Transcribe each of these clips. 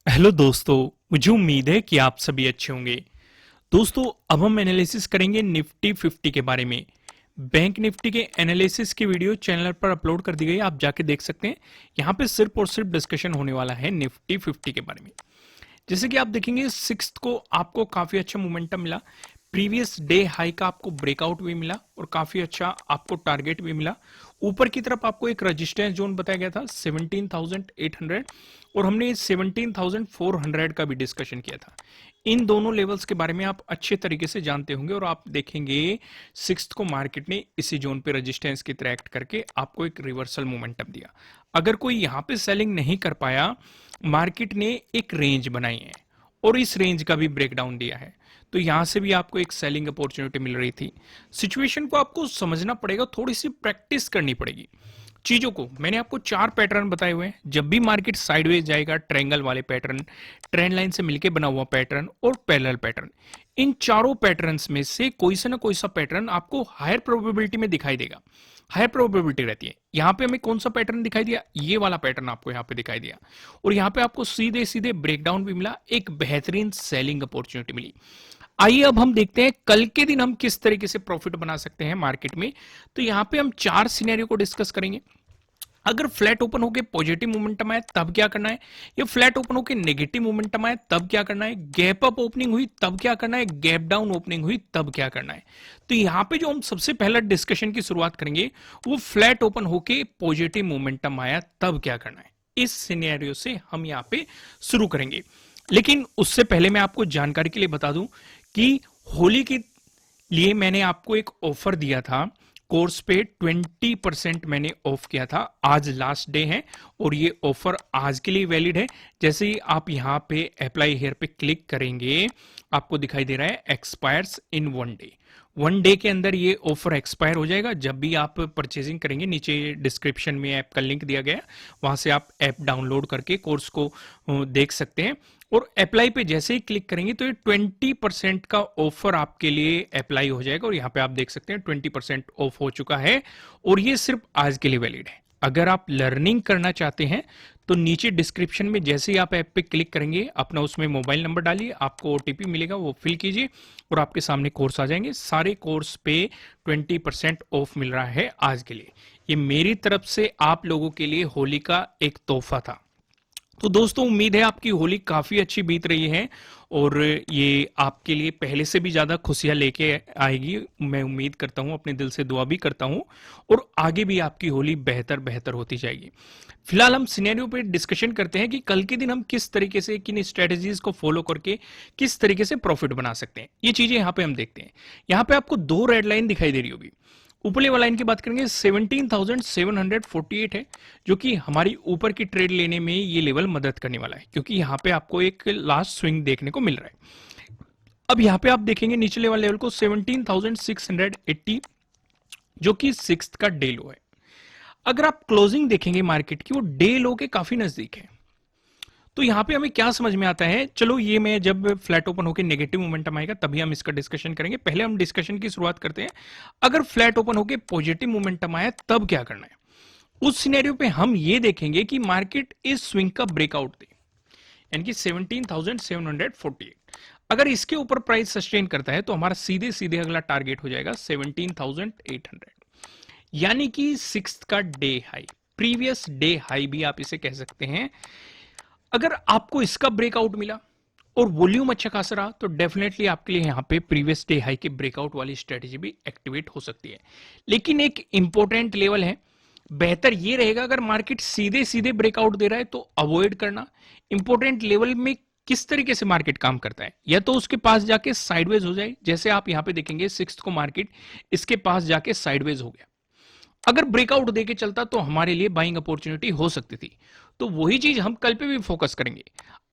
Hello दोस्तों। मुझे उम्मीद है कि आप सभी अच्छे होंगे। दोस्तों, अब हम एनालिसिस करेंगे निफ्टी 50 के बारे में। बैंक निफ्टी के एनालिसिस की वीडियो चैनल पर अपलोड कर दी गई है, आप जाके देख सकते हैं। यहाँ पे सिर्फ और सिर्फ डिस्कशन होने वाला है निफ्टी 50 के बारे में। जैसे कि आप देखेंगे, सिक्स को आपको काफी अच्छा मोमेंटम मिला। प्रीवियस डे हाई का आपको ब्रेकआउट भी मिला और काफी अच्छा आपको टारगेट भी मिला। ऊपर की तरफ आपको एक रेजिस्टेंस जोन बताया गया था 17,800, और हमने 17,400 का भी डिस्कशन किया था। इन दोनों लेवल्स के बारे में आप अच्छे तरीके से जानते होंगे, और आप देखेंगे सिक्स को मार्केट ने इसी जोन पे रेजिस्टेंस की तरह एक्ट करके आपको एक रिवर्सल मोमेंटम दिया। अगर कोई यहां पे सेलिंग नहीं कर पाया, मार्केट ने एक रेंज बनाई है और इस रेंज का भी ब्रेकडाउन दिया है, तो यहां से भी आपको एक सेलिंग अपॉर्चुनिटी मिल रही थी। सिचुएशन को आपको समझना पड़ेगा, थोड़ी सी प्रैक्टिस करनी पड़ेगी चीजों को। मैंने आपको 4 पैटर्न बताए हुए हैं। जब भी मार्केट साइडवेज जाएगा, ट्रायंगल वाले पैटर्न, ट्रेंड लाइन से मिलके बना हुआ पैटर्न और पैरेलल पैटर्न, इन चारों पैटर्न्स में से कोई सा ना कोई सा पैटर्न आपको हायर प्रोबेबिलिटी में दिखाई देगा। हायर प्रोबेबिलिटी रहती है। यहां पे हमें कौन सा पैटर्न दिखाई दिया? ये वाला पैटर्न आपको यहां पे दिखाई दिया, और यहां पे आपको सीधे सीधे ब्रेकडाउन भी मिला, एक बेहतरीन सेलिंग अपॉर्चुनिटी मिली। आइए अब हम देखते हैं कल के दिन हम किस तरीके से प्रॉफिट बना सकते हैं मार्केट में। तो यहां पे हम 4 सिनेरियो को डिस्कस करेंगे। अगर फ्लैट ओपन होके पॉजिटिव मोमेंटम आए तब क्या करना है, या फ्लैट ओपन होके नेगेटिव मोमेंटम आए तब क्या करना है, गैप अप ओपनिंग हुई तब क्या करना है, गैप डाउन ओपनिंग हुई तब क्या करना है। तो यहां पे जो हम सबसे पहला डिस्कशन की शुरुआत करेंगे, वो फ्लैट ओपन होके पॉजिटिव मोमेंटम आया तब क्या करना है। इस सिनेरियो से हम यहां पे शुरू करेंगे। लेकिन उससे पहले मैं आपको जानकारी के लिए बता दूं कि होली के लिए मैंने आपको एक ऑफर दिया था। कोर्स पे 20% मैंने ऑफ किया था। आज लास्ट डे है और ये ऑफर आज के लिए वैलिड है। जैसे ही आप यहां पे अप्लाई हेयर पे क्लिक करेंगे, आपको दिखाई दे रहा है एक्सपायर्स इन 1 डे। 1 डे के अंदर ये ऑफर एक्सपायर हो जाएगा। जब भी आप परचेजिंग करेंगे, नीचे डिस्क्रिप्शन में ऐप का लिंक दिया गया है, वहां से आप ऐप डाउनलोड करके कोर्स को देख सकते हैं। और अप्लाई पे जैसे ही क्लिक करेंगे तो ये 20% का ऑफर आपके लिए अप्लाई हो जाएगा, और यहाँ पे आप देख सकते हैं 20% ऑफ हो चुका है, और ये सिर्फ आज के लिए वैलिड है। अगर आप लर्निंग करना चाहते हैं तो नीचे डिस्क्रिप्शन में जैसे ही आप ऐप पे क्लिक करेंगे, अपना उसमें मोबाइल नंबर डालिए, आपको ओटीपी मिलेगा, वो फिल कीजिए और आपके सामने कोर्स आ जाएंगे। सारे कोर्स पे 20% ऑफ मिल रहा है आज के लिए। ये मेरी तरफ से आप लोगों के लिए होली का एक तोहफा था। तो दोस्तों, उम्मीद है आपकी होली काफी अच्छी बीत रही है, और ये आपके लिए पहले से भी ज्यादा खुशियां लेके आएगी। मैं उम्मीद करता हूं, अपने दिल से दुआ भी करता हूं, और आगे भी आपकी होली बेहतर बेहतर होती जाएगी। फिलहाल हम सिनेरियो पे डिस्कशन करते हैं कि कल के दिन हम किस तरीके से, किन स्ट्रेटेजीज को फॉलो करके किस तरीके से प्रॉफिट बना सकते हैं। ये चीजें यहाँ पे हम देखते हैं। यहाँ पे आपको 2 रेड लाइन दिखाई दे रही होगी। ऊपरली वाला लाइन की बात करेंगे, 17,748 है, जो कि हमारी ऊपर की ट्रेड लेने में ये लेवल मदद करने वाला है, क्योंकि यहाँ पे आपको एक लास्ट स्विंग देखने को मिल रहा है। अब यहाँ पे आप देखेंगे निचले वाले लेवल को 17,680, जो कि सिक्स का डे लो है। अगर आप क्लोजिंग देखेंगे मार्केट की, वो डे लो के काफी नजदीक है। तो यहां पे हमें क्या समझ में आता है, चलो ये मैं जब फ्लैट ओपन होकर नेगेटिव मोमेंटम आएगा तभी हम इसका डिस्कशन करेंगे। पहले हम डिस्कशन की शुरुआत करते हैं। अगर फ्लैट ओपन होकर पॉजिटिव मोमेंटम आया तब क्या करना है। उस सिनेरियो पे हम ये देखेंगे कि मार्केट इस स्विंग का ब्रेकआउट दे, यानी कि 17,748। अगर इसके ऊपर प्राइस सस्टेन करता है तो हमारा सीधे सीधे अगला टारगेट हो जाएगा 17,800, यानी कि सिक्स का day high, previous day high भी आप इसे कह सकते हैं। अगर आपको इसका ब्रेकआउट मिला और वॉल्यूम अच्छा खासा रहा, तो डेफिनेटली आपके लिए यहां पे प्रीवियस डे हाई के ब्रेकआउट वाली स्ट्रेटेजी भी एक्टिवेट हो सकती है। लेकिन एक इंपॉर्टेंट लेवल है, बेहतर ये रहेगा अगर मार्केट सीधे सीधे ब्रेकआउट दे रहा है तो अवॉइड करना। इंपॉर्टेंट लेवल में किस तरीके से मार्केट काम करता है, या तो उसके पास जाके साइडवेज हो जाए, जैसे आप यहां पे देखेंगे सिक्स को मार्केट इसके पास जाके साइडवेज हो गया। अगर ब्रेकआउट देके चलता तो हमारे लिए बाइंग अपॉर्चुनिटी हो सकती थी। तो वही चीज हम कल पे भी फोकस करेंगे।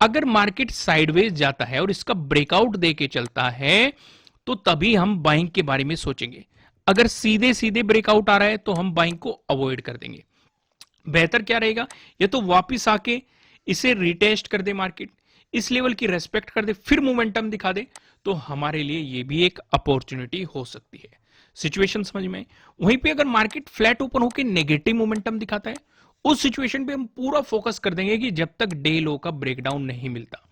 अगर मार्केट साइडवेज जाता है और इसका ब्रेकआउट देके चलता है, तो तभी हम बाइंग के बारे में सोचेंगे। अगर सीधे सीधे ब्रेकआउट आ रहा है तो हम बाइंग को अवॉइड कर देंगे। बेहतर क्या रहेगा, या तो वापिस आके इसे रिटेस्ट कर दे मार्केट, इस लेवल की रेस्पेक्ट कर दे, फिर मोमेंटम दिखा दे, तो हमारे लिए ये भी एक अपॉर्चुनिटी हो सकती है। सिचुएशन समझ में? वहीं पे अगर मार्केट फ्लैट ओपन होकर नेगेटिव मोमेंटम दिखाता है, उस सिचुएशन पे हम पूरा फोकस कर देंगे कि जब तक डे लो का ब्रेकडाउन नहीं मिलता।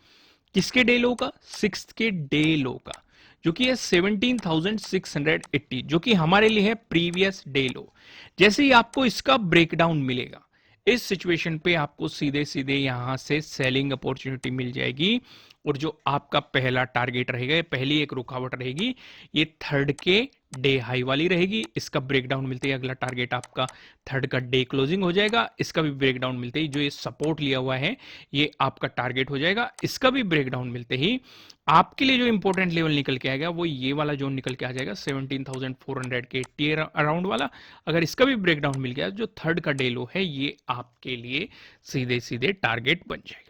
किसके डे लो का? सिक्स्थ के डे लो का, जो कि है 17,680, जो कि हमारे लिए है प्रीवियस डे लो। जैसे ही आपको इसका ब्रेकडाउन मिलेगा, इस सिचुएशन पे आपको सीधे सीधे यहां से सेलिंग अपॉर्चुनिटी मिल जाएगी। और जो आपका पहला टारगेट रहेगा, पहली एक रुकावट रहेगी, ये थर्ड के डे हाई वाली रहेगी। इसका ब्रेकडाउन मिलते ही अगला टारगेट आपका थर्ड का डे क्लोजिंग हो जाएगा। इसका भी ब्रेकडाउन मिलते ही जो ये सपोर्ट लिया हुआ है, ये आपका टारगेट हो जाएगा। इसका भी ब्रेकडाउन मिलते ही आपके लिए जो इंपॉर्टेंट लेवल निकल के आएगा, वो ये वाला जोन निकल के आ जाएगा 17,400 के टी अराउंड वाला। अगर इसका भी ब्रेकडाउन मिल गया, जो थर्ड का डे लो है, ये आपके लिए सीधे सीधे टारगेट बन जाएगा।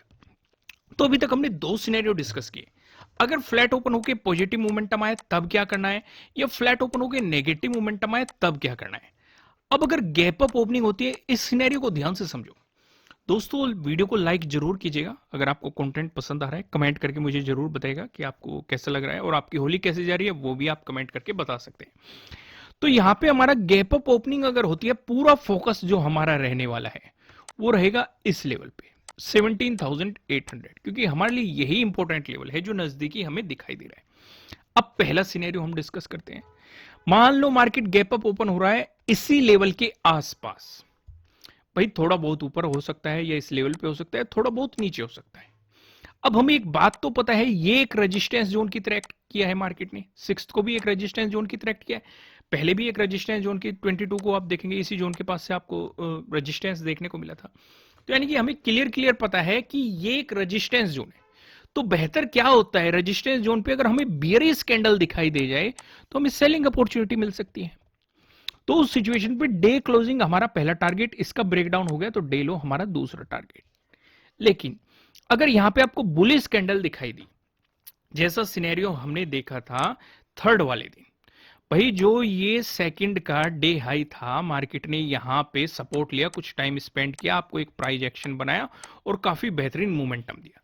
तो अभी तक हमने दो सिनेरियो डिस्कस किए। अगर फ्लैट ओपन होकर पॉजिटिव मोमेंटम आए तब क्या करना है, या फ्लैट ओपन होकर नेगेटिव मोमेंटम आए तब क्या करना है। अब अगर गैप अप ओपनिंग होती है, इस सिनेरियो को ध्यान से समझो। दोस्तों, वीडियो को लाइक जरूर कीजिएगा। अगर आपको कंटेंट पसंद आ रहा है, कमेंट करके मुझे जरूर बताइएगा कि आपको कैसा लग रहा है, और आपकी होली कैसे जा रही है वो भी आप कमेंट करके बता सकते हैं। तो यहां पे हमारा गैप अप ओपनिंग अगर होती है, पूरा फोकस जो हमारा रहने वाला है वो रहेगा इस लेवल पे 17,800, क्योंकि हमारे लिए यही इंपॉर्टेंट लेवल है जो नजदीकी हमें दिखाई दे रहा है। अब पहला सिनेरियो हम डिस्कस करते हैं। मान लो मार्केट गैप अप ओपन हो रहा है इसी लेवल के आसपास। भाई थोड़ा बहुत ऊपर हो सकता है, या इस लेवल पे हो सकता है, थोड़ा बहुत नीचे हो सकता है। अब हमें एक बात तो पता है, ये एक रेजिस्टेंस जोन की तरह एक्ट किया है मार्केट ने। सिक्स्थ को भी एक रेजिस्टेंस जोन की तरह एक्ट किया है, पहले भी एक रेजिस्टेंस जोन की 22 को आप देखेंगे, इसी जोन के पास से आपको रेजिस्टेंस देखने को मिला था। तो यानी कि हमें क्लियर पता है कि ये एक रेजिस्टेंस जोन है। तो बेहतर क्या होता है, रेजिस्टेंस जोन पे अगर हमें बियरिश कैंडल दिखाई दे जाए तो हमें सेलिंग अपॉर्चुनिटी मिल सकती है। तो उस सिचुएशन पे डे क्लोजिंग हमारा पहला टारगेट, इसका ब्रेकडाउन हो गया तो डे लो हमारा दूसरा टारगेट। लेकिन अगर यहां पे आपको बुलिश कैंडल दिखाई दी, जैसा सिनेरियो हमने देखा था थर्ड वाले दिन, भाई जो ये सेकंड का डे हाई था, मार्केट ने यहां पे सपोर्ट लिया, कुछ टाइम स्पेंड किया, आपको एक प्राइस एक्शन बनाया और काफी बेहतरीन मोमेंटम दिया।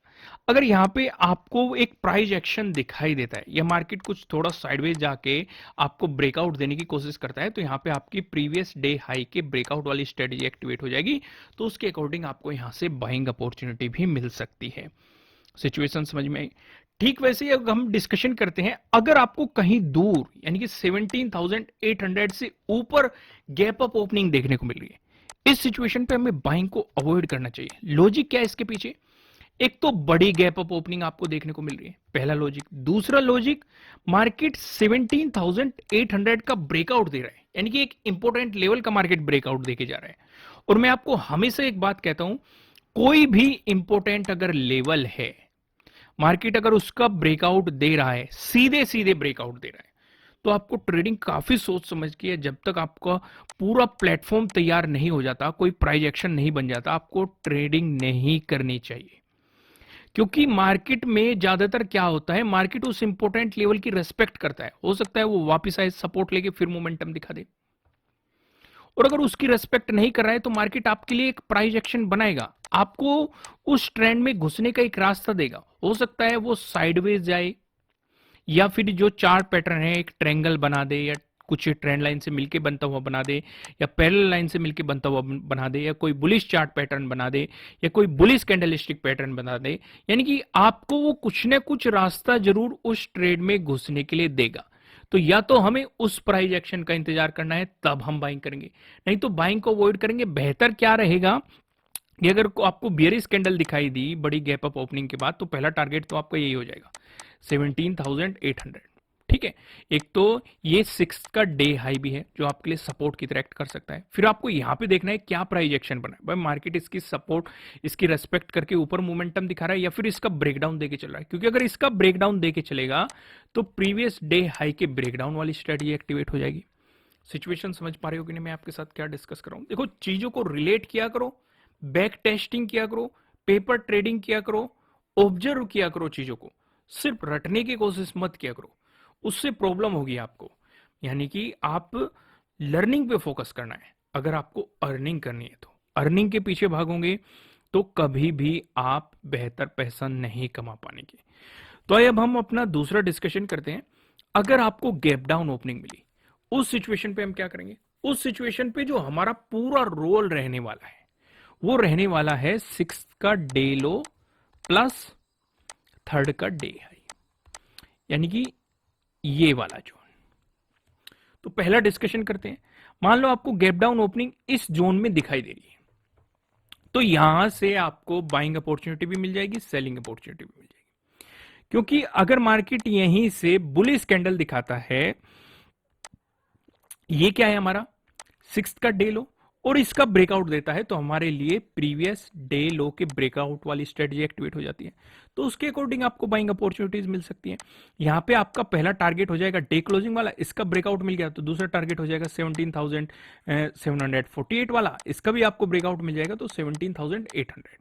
अगर यहां पे आपको एक प्राइस एक्शन दिखाई देता है, या मार्केट कुछ थोड़ा साइडवेज जाके आपको ब्रेकआउट देने की कोशिश करता है, तो यहां पे आपकी प्रीवियस डे हाई के ब्रेकआउट वाली स्ट्रेटेजी एक्टिवेट हो जाएगी। तो उसके अकॉर्डिंग आपको यहां से बाइंग अपॉर्चुनिटी भी मिल सकती है। सिचुएशन समझ में आई? ठीक वैसे ही अगर हम डिस्कशन करते हैं, अगर आपको कहीं दूर यानी कि 17,800 से ऊपर गैप अप ओपनिंग देखने को मिल रही है, इस सिचुएशन पे हमें बाइंग को अवॉइड करना चाहिए। लॉजिक क्या है इसके पीछे? एक तो बड़ी गैप अप ओपनिंग आपको देखने को मिल रही है, पहला लॉजिक। दूसरा लॉजिक, मार्केट 17,800 का ब्रेकआउट दे रहा है, यानी कि एक इंपॉर्टेंट लेवल का मार्केट ब्रेकआउट देके जा रहा है। और मैं आपको हमेशा एक बात कहता हूं, कोई भी इंपॉर्टेंट अगर लेवल है, मार्केट अगर उसका ब्रेकआउट दे रहा है, सीधे सीधे ब्रेकआउट दे रहा है, तो आपको ट्रेडिंग काफी सोच समझ के, जब तक आपका पूरा प्लेटफॉर्म तैयार नहीं हो जाता, कोई प्राइस एक्शन नहीं बन जाता, आपको ट्रेडिंग नहीं करनी चाहिए। क्योंकि मार्केट में ज्यादातर क्या होता है, मार्केट उस इंपॉर्टेंट लेवल की रेस्पेक्ट करता है, हो सकता है वो वापस आए, सपोर्ट लेके फिर मोमेंटम दिखा दे। और अगर उसकी रेस्पेक्ट नहीं कर रहा है, तो मार्केट आपके लिए एक प्राइस एक्शन बनाएगा, आपको उस ट्रेंड में घुसने का एक रास्ता देगा। हो सकता है वो साइडवेज जाए, या फिर जो चार्ट पैटर्न है एक ट्रायंगल बना दे, या कुछ ट्रेंड लाइन से मिलके बनता हुआ बना दे, या पैरेलल लाइन से मिलके बनता हुआ बना दे, या कोई बुलिश चार्ट पैटर्न बना दे, या कोई बुलिश कैंडलस्टिक पैटर्न बना दे। यानी कि आपको वो कुछ ना कुछ रास्ता जरूर उस ट्रेड में घुसने के लिए देगा। तो या तो हमें उस प्राइस एक्शन का इंतजार करना है, तब हम बाइंग करेंगे, नहीं तो बाइंग को अवॉइड करेंगे। बेहतर क्या रहेगा कि अगर आपको बियरिश कैंडल दिखाई दी बड़ी गैप अप ओपनिंग के बाद, तो पहला टारगेट तो आपका यही हो जाएगा 17,800। ठीक है, एक तो ये सिक्स का डे हाई भी है जो आपके लिए सपोर्ट की तरह एक्ट कर सकता है। फिर आपको यहां पे देखना है क्या प्राइस एक्शन बना है, भाई मार्केट इसकी सपोर्ट, इसकी रेस्पेक्ट करके ऊपर मोमेंटम दिखा रहा है, या फिर इसका ब्रेकडाउन देके चल रहा है। क्योंकि अगर इसका ब्रेकडाउन देके चलेगा, तो प्रीवियस डे हाई के ब्रेकडाउन वाली स्ट्रेटेजी एक्टिवेट हो जाएगी। सिचुएशन समझ पा रहे हो कि नहीं मैं आपके साथ क्या डिस्कस कर रहा हूं? देखो, चीजों को रिलेट किया करो, बैक टेस्टिंग किया करो, पेपर ट्रेडिंग किया करो, ऑब्जर्व किया करो चीजों को, सिर्फ रटने की कोशिश मत किया करो, उससे प्रॉब्लम होगी आपको। यानी कि आप लर्निंग पे फोकस करना है। अगर आपको अर्निंग करनी है, तो अर्निंग के पीछे भागोगे तो कभी भी आप बेहतर पैसा नहीं कमा पाएंगे। तो आइए अब हम अपना दूसरा डिस्कशन करते हैं। अगर आपको गैप डाउन ओपनिंग मिली, उस सिचुएशन पे हम क्या करेंगे? उस सिचुएशन पे जो हमारा पूरा रोल रहने वाला है वो रहने वाला है 6th का डे लो प्लस 3rd का डे हाई, यानी कि ये वाला जोन। तो पहला डिस्कशन करते हैं। मान लो आपको गैप डाउन ओपनिंग इस जोन में दिखाई दे रही है, तो यहां से आपको बाइंग अपॉर्चुनिटी भी मिल जाएगी, सेलिंग अपॉर्चुनिटी भी मिल जाएगी, क्योंकि अगर मार्केट यहीं से बुलिश कैंडल दिखाता है, ये क्या है हमारा 6th का डे लो, और इसका ब्रेकआउट देता है, तो हमारे लिए प्रीवियस डे लो के ब्रेकआउट वाली स्ट्रेटजी एक्टिवेट हो जाती है, तो उसके अकॉर्डिंग आपको बाइंग अपॉर्चुनिटीज मिल सकती हैं। यहां पे आपका पहला टारगेट हो जाएगा डे क्लोजिंग वाला, इसका ब्रेकआउट मिल गया तो दूसरा टारगेट हो जाएगा 17,748 वाला, इसका भी आपको ब्रेकआउट मिल जाएगा तो 17,800।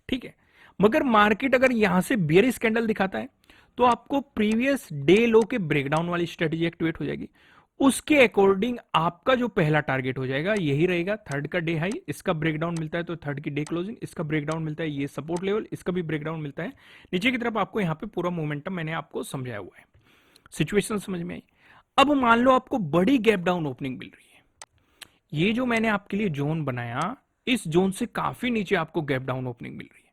ठीक है, मगर मार्केट अगर यहां से बेयरिश कैंडल दिखाता है तो आपको प्रीवियस डे लो के ब्रेकडाउन वाली स्ट्रेटजी एक्टिवेट हो जाएगी, उसके अकॉर्डिंग आपका जो पहला टारगेट हो जाएगा यही रहेगा 3rd का डे हाई, इसका ब्रेकडाउन मिलता है तो 3rd की डे क्लोजिंग, इसका ब्रेकडाउन मिलता है ये सपोर्ट लेवल, इसका भी ब्रेकडाउन मिलता है नीचे की तरफ। आपको यहां पे पूरा मोमेंटम मैंने आपको समझाया हुआ है, सिचुएशन समझ में आई। अब मान लो आपको बड़ी गैप डाउन ओपनिंग मिल रही है, ये जो मैंने आपके लिए जोन बनाया, इस जोन से काफी नीचे आपको गैप डाउन ओपनिंग मिल रही है,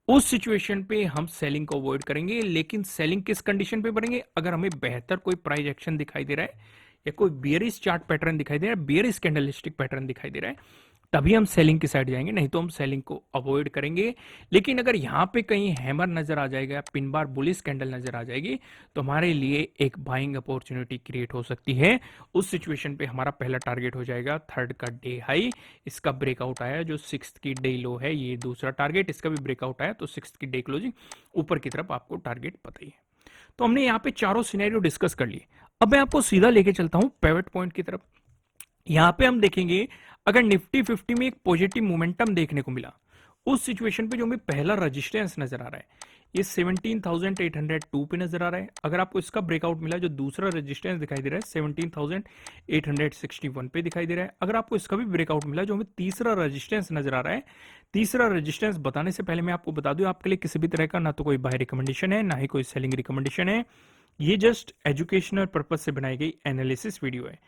उस सिचुएशन पे हम सेलिंग को अवॉइड करेंगे। लेकिन सेलिंग किस कंडीशन पे करेंगे, अगर हमें बेहतर कोई प्राइस एक्शन दिखाई दे रहा है या कोई बियरिश चार्ट पैटर्न दिखाई दे रहा है, बियरिश कैंडलस्टिक पैटर्न दिखाई दे रहा है, तभी हम सेलिंग की साइड जाएंगे, नहीं तो हम सेलिंग को अवॉइड करेंगे। लेकिन अगर यहां पे कहीं हैमर नजर आ जाएगा, पिन बार बुलिश कैंडल नजर आ जाएगी, तो हमारे लिए एक बाइंग अपॉर्चुनिटी क्रिएट हो सकती है। उस सिचुएशन पे हमारा पहला टारगेट हो जाएगा 3rd का डे हाई, इसका ब्रेकआउट आया जो 6th की डे लो है, ये दूसरा टारगेट, इसका भी ब्रेकआउट आया तो 6th की डे क्लोजिंग, ऊपर की तरफ आपको टारगेट पता ही है। तो हमने यहाँ पे चारों सिनेरियो डिस्कस कर लिए। अब मैं आपको सीधा लेके चलता हूं पिवट पॉइंट की तरफ। यहां पे हम देखेंगे अगर निफ्टी 50 में एक पॉजिटिव मोमेंटम देखने को मिला, उस सिचुएशन पे जो हमें पहला रेजिस्टेंस नजर आ रहा है ये 17,802 पे नजर आ रहा है। अगर आपको इसका ब्रेकआउट मिला, जो दूसरा रेजिस्टेंस दिखाई दे रहा है 17,861 पे दिखाई दे रहा है। अगर आपको इसका भी ब्रेकआउट मिला, जो हमें तीसरा रेजिस्टेंस नजर आ रहा है, तीसरा रेजिस्टेंस बताने से पहले मैं आपको बता दूं, आपके लिए किसी भी तरह का ना तो कोई बाय रिकमेंडेशन है, ना ही कोई सेलिंग रिकमेंडेशन है, ये जस्ट एजुकेशनल पर्पज से बनाई गई एनालिसिस वीडियो है।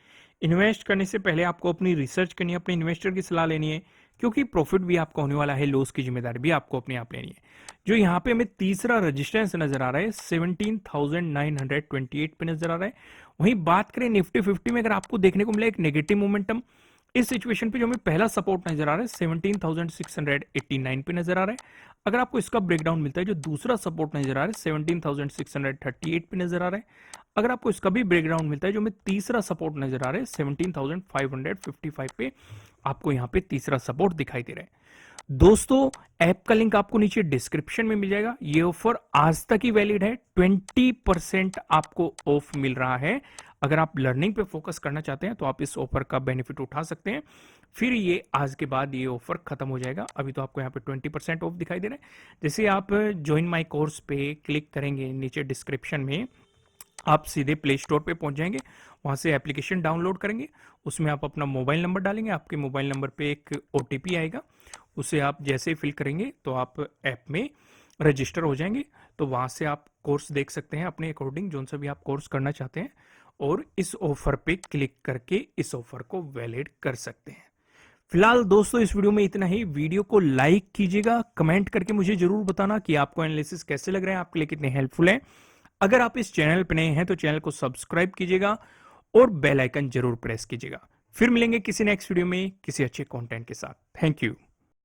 इन्वेस्ट करने से पहले आपको अपनी रिसर्च करनी है, अपने इन्वेस्टर की सलाह लेनी है, क्योंकि प्रॉफिट भी आपका होने वाला है, लॉस की जिम्मेदारी भी आपको अपने आप लेनी है। जो यहाँ पे हमें तीसरा रेजिस्टेंस नजर आ रहा है 17,928 पे नजर आ रहा है। वहीं बात करें निफ्टी 50 में, अगर आपको देखने को मिला एक नेगेटिव मोमेंटम, इस सिचुएशन पे जो हमें पहला सपोर्ट नजर आ रहा है 17,689 पे नजर आ रहा है। अगर आपको इसका ब्रेकडाउन मिलता है, जो दूसरा सपोर्ट नजर आ रहा है 17,638 पे नजर आ रहा है। अगर आपको इसका भी ब्रेकडाउन मिलता है, जो हमें तीसरा सपोर्ट नजर आ रहा है 17,555 पे, आपको यहाँ पे तीसरा सपोर्ट दिखाई दे रहा है। दोस्तों, ऐप का लिंक आपको नीचे डिस्क्रिप्शन में मिल जाएगा। ये ऑफर आज तक ही वैलिड है, 20% आपको ऑफ मिल रहा है। अगर आप लर्निंग पे फोकस करना चाहते हैं तो आप इस ऑफर का बेनिफिट उठा सकते हैं। फिर ये आज के बाद ये ऑफर खत्म हो जाएगा। अभी तो आपको यहाँ पे 20% ऑफ दिखाई दे रहा है। जैसे आप ज्वाइन माई कोर्स पे क्लिक करेंगे, नीचे डिस्क्रिप्शन में आप सीधे प्ले स्टोर पे पहुंच जाएंगे, वहां से एप्लीकेशन डाउनलोड करेंगे, उसमें आप अपना मोबाइल नंबर डालेंगे, आपके मोबाइल नंबर पे एक OTP आएगा, उसे आप जैसे ही फिल करेंगे तो आप ऐप में रजिस्टर हो जाएंगे। तो वहां से आप कोर्स देख सकते हैं अपने अकॉर्डिंग, जो सा भी आप कोर्स करना चाहते हैं, और इस ऑफर पे क्लिक करके इस ऑफर को वैलिड कर सकते हैं। फिलहाल दोस्तों, इस वीडियो में इतना ही। वीडियो को लाइक कीजिएगा, कमेंट करके मुझे जरूर बताना कि आपको एनालिसिस कैसे लग रहे हैं, आपके लिए कितने हेल्पफुल है। अगर आप इस चैनल पर नए हैं तो चैनल को सब्सक्राइब कीजिएगा और बेल आइकन जरूर प्रेस कीजिएगा। फिर मिलेंगे किसी नेक्स्ट वीडियो में किसी अच्छे कंटेंट के साथ। Thank you.